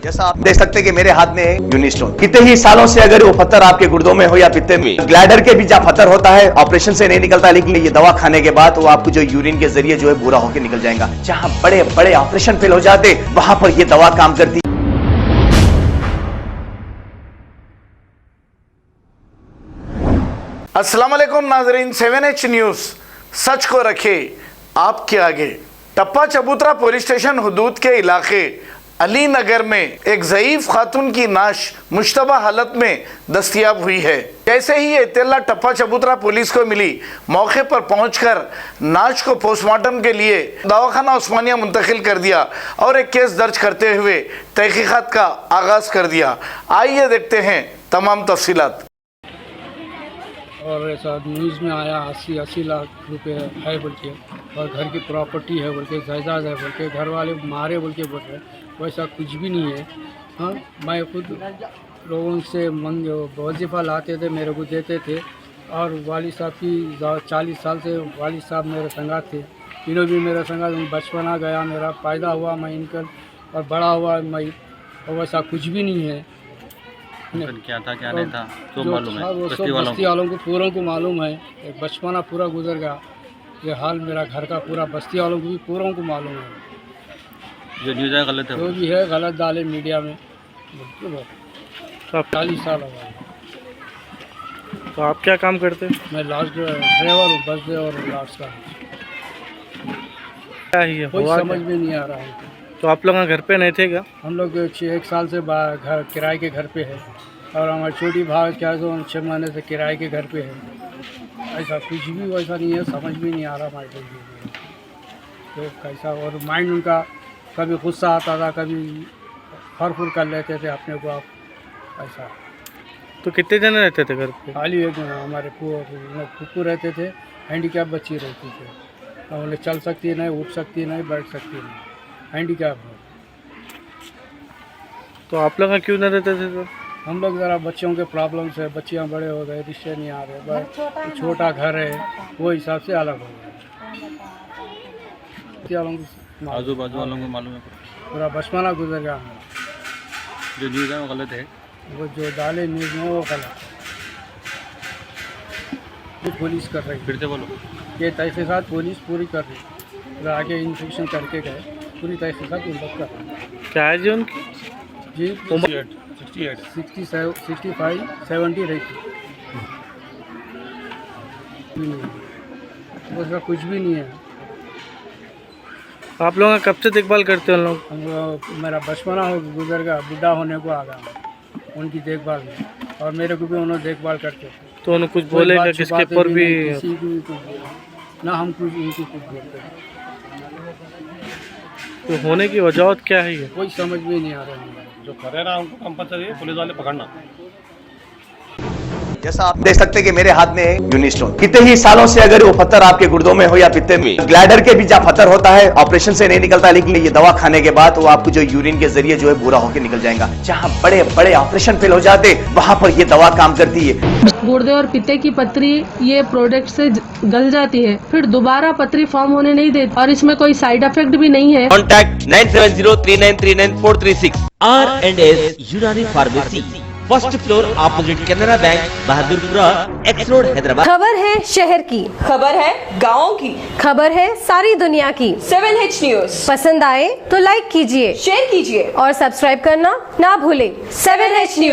जैसा आप देख सकते हैं कि मेरे हाथ में यूनिस्टोन, कितने ही सालों से अगर वो पत्थर आपके गुर्दों में हो या पित्ते में, ग्लैडर के भी जहाँ पत्थर होता है ऑपरेशन से नहीं निकलता, लेकिन ये दवा खाने के बाद वो आपको जो यूरिन के जरिए जो है पूरा होकर निकल जाएगा। जहाँ बड़े बड़े ऑपरेशन फेल हो जाते वहां पर ये दवा काम करती। अस्सलाम वालेकुम नाजरीन, 7H न्यूज़ सच को रखे आपके आगे। टप्पा चबूतरा पुलिस स्टेशन हुदूद के इलाके अली नगर में एक ज़ईफ खातून की नाश मुश्तबा हालत में दस्तयाब हुई है। जैसे ही ये इत्तला टप्पा चबूतरा पुलिस को मिली, मौके पर पहुंचकर नाश को पोस्टमार्टम के लिए दवाखाना उस्मानिया मुंतकिल कर दिया और एक केस दर्ज करते हुए तहकीकात का आगाज़ कर दिया। आइए देखते हैं तमाम तफसीलात। और ऐसा न्यूज़ में आया 80 लाख रुपए है बोल के, और घर की प्रॉपर्टी है बोल के, जायदाद है बोल के, घर वाले मारे बोल के बोल रहे, वैसा कुछ भी नहीं है। हाँ, मैं खुद लोगों से वजीफ़ा लाते थे, मेरे को देते थे, और वालिद साहब की 40 साल से वालिद साहब मेरे संगात थे, तीनों भी मेरा संगात। बचपना गया मेरा, पैदा हुआ मैं इनकर और बड़ा हुआ मैं, और वैसा कुछ भी नहीं है। क्या था क्या नहीं था तो मालूम है, बस्ती वालों को पूरों को मालूम है। एक बचपना पूरा गुजर गया, ये हाल मेरा घर का पूरा बस्ती वालों को भी पूरों को मालूम है। जो न्यूज़ है गलत है, जो भी है गलत डाले मीडिया में। तो 40 साल हो गए। तो आप क्या काम करते हैं? मैं लास्ट ड्राइवर हूँ, बस और लास्ट का। क्या ही है, कोई समझ में नहीं आ रहा है। तो आप लोग घर पे नहीं थे क्या? हम लोग 1 साल से घर किराए के घर पे है, और हमारी छोटी भाई क्या तो 6 महीने से किराए के घर पे है। ऐसा कुछ भी वैसा नहीं है, समझ भी नहीं आ रहा हमारे को तो कैसा। और माइंड उनका कभी गुस्सा आता था, कभी फरफुर कर लेते थे अपने को। आप ऐसा। तो कितने जने रहते थे घर पे? खाली एक हमारे फूफू रहते थे, हैंडीकैप बच्ची रहती थी, उन्हें चल सकती नहीं, उठ सकती नहीं, बैठ सकती नहीं, हैंडीकैप है। तो आप लोग क्यों नहीं रहते थे? तो हम लोग ज़रा बच्चों के प्रॉब्लम से, बच्चियाँ बड़े हो गए, रिश्ते नहीं आ रहे, बस छोटा घर है, वो हिसाब से अलग हो गए। आजू बाजू वालों को मालूम है पूरा बचपना गुजर गया हमारा। जो न्यूज़ है वो गलत है, वो जो डाले न्यूज़ में वो गलत है। पुलिस कर रही फिर से बोलो। ये तहकीकात पुलिस पूरी कर रही, पूरा आगे इंस्पेक्शन करके गए, पूरी तहकीकात उन लोग कर रहे हैं। क्या है जी उनकी जी? 68 65 70 रहती, उसका कुछ भी नहीं है। आप लोग कब से देखभाल करते हैं? लोग मेरा बचपना हो गुजर गया, बुढ़ा होने को आ गया उनकी देखभाल में, और मेरे को भी उन्होंने देखभाल करते थे। तो उन्होंने कुछ बोले क्या किसके पर भी? किसी को भी कुछ बोला ना, हम कुछ उनको कुछ बोलते हैं। तो होने की वजह क्या है ये? कोई समझ में नहीं आ रहा है। जो करे ना उनको कंपलसरी है पुलिस वाले पकड़ना। जैसा आप देख सकते हैं कि मेरे हाथ में यूनिस्टोन, कितने ही सालों से अगर वो पत्थर आपके गुर्दों में हो या पित्ते में, ग्लैडर के भी जहाँ पत्थर होता है ऑपरेशन से नहीं निकलता, लेकिन ये दवा खाने के बाद वो आपको जो यूरिन के जरिए जो है पूरा होकर निकल जाएगा। जहाँ बड़े बड़े ऑपरेशन फेल हो जाते वहां पर ये दवा काम करती है। गुर्दे और पित्ते की पथरी ये प्रोडक्ट से गल जाती है, फिर दोबारा पथरी फॉर्म होने नहीं देती, और इसमें कोई साइड इफेक्ट भी नहीं है। कॉन्टैक्ट 9703939436 R&S यूनानी pharmacy, first floor opposite Canara bank, Bahadurpura x road, Hyderabad. खबर है शहर की, खबर है गाँव की, खबर है सारी दुनिया की। 7H न्यूज़ पसंद आए तो लाइक कीजिए, शेयर कीजिए और सब्सक्राइब करना ना भूले। 7H news.